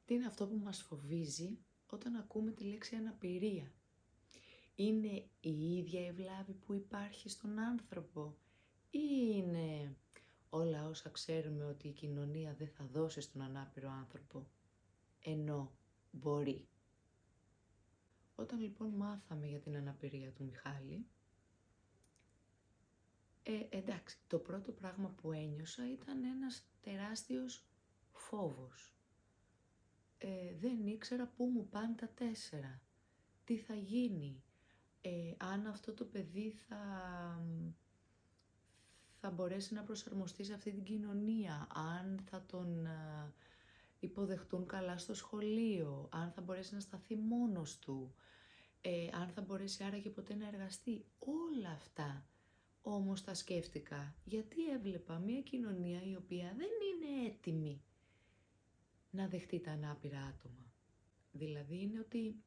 Τι είναι αυτό που μας φοβίζει όταν ακούμε τη λέξη αναπηρία? Είναι η ίδια η βλάβη που υπάρχει στον άνθρωπο ή είναι όλα όσα ξέρουμε ότι η κοινωνία δεν θα δώσει στον ανάπηρο άνθρωπο, ενώ μπορεί? Όταν λοιπόν μάθαμε για την αναπηρία του Μιχάλη, εντάξει, το πρώτο πράγμα που ένιωσα ήταν ένας τεράστιος φόβος. Δεν ήξερα πού μου πάνε τα 4, τι θα γίνει, αν αυτό το παιδί θα μπορέσει να προσαρμοστεί σε αυτή την κοινωνία, αν θα τον υποδεχτούν καλά στο σχολείο, αν θα μπορέσει να σταθεί μόνος του, αν θα μπορέσει άραγε ποτέ να εργαστεί. Όλα αυτά όμως τα σκέφτηκα γιατί έβλεπα μια κοινωνία η οποία δεν είναι έτοιμη να δεχτεί τα ανάπηρα άτομα. Δηλαδή είναι ότι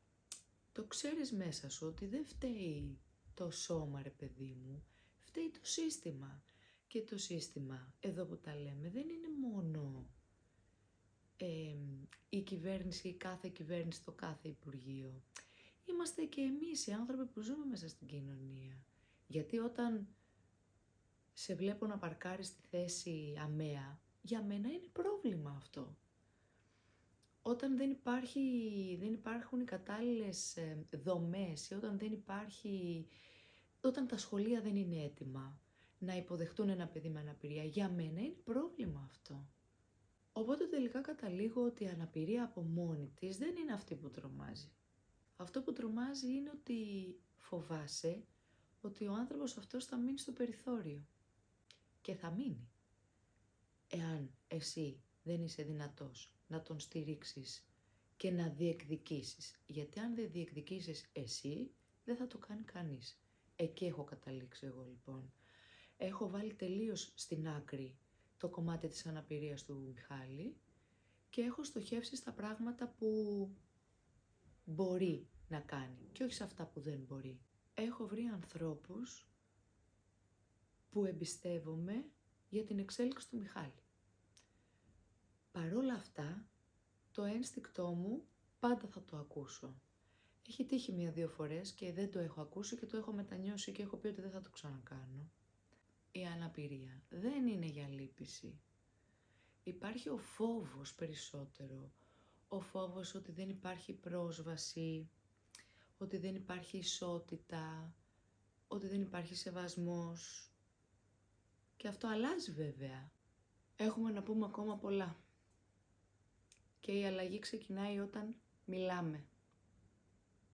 το ξέρεις μέσα σου ότι δεν φταίει το σώμα, ρε παιδί μου, φταίει το σύστημα. Και το σύστημα, εδώ που τα λέμε, δεν είναι μόνο η κυβέρνηση, η κάθε κυβέρνηση, το κάθε υπουργείο. Είμαστε και εμείς οι άνθρωποι που ζούμε μέσα στην κοινωνία. Γιατί όταν σε βλέπω να παρκάρεις στη θέση αμαία, για μένα είναι πρόβλημα αυτό. Όταν δεν υπάρχουν οι κατάλληλες δομές, όταν τα σχολεία δεν είναι έτοιμα να υποδεχτούν ένα παιδί με αναπηρία, για μένα είναι πρόβλημα αυτό. Οπότε τελικά καταλήγω ότι η αναπηρία από μόνη της δεν είναι αυτή που τρομάζει. Αυτό που τρομάζει είναι ότι φοβάσαι ότι ο άνθρωπος αυτός θα μείνει στο περιθώριο. Και θα μείνει. Εάν εσύ δεν είσαι δυνατός να τον στηρίξεις και να διεκδικήσεις. Γιατί αν δεν διεκδικήσεις εσύ, δεν θα το κάνει κανείς. Εκεί έχω καταλήξει εγώ λοιπόν. Έχω βάλει τελείως στην άκρη το κομμάτι της αναπηρίας του Μιχάλη και έχω στοχεύσει στα πράγματα που μπορεί να κάνει και όχι σε αυτά που δεν μπορεί. Έχω βρει ανθρώπους που εμπιστεύομαι για την εξέλιξη του Μιχάλη. Παρόλα αυτά, το ένστικτό μου πάντα θα το ακούσω. Έχει τύχει 1-2 φορές και δεν το έχω ακούσει και το έχω μετανιώσει και έχω πει ότι δεν θα το ξανακάνω. Η αναπηρία δεν είναι για λύπηση. Υπάρχει ο φόβος περισσότερο. Ο φόβος ότι δεν υπάρχει πρόσβαση, ότι δεν υπάρχει ισότητα, ότι δεν υπάρχει σεβασμός. Και αυτό αλλάζει βέβαια. Έχουμε να πούμε ακόμα πολλά. Και η αλλαγή ξεκινάει όταν μιλάμε.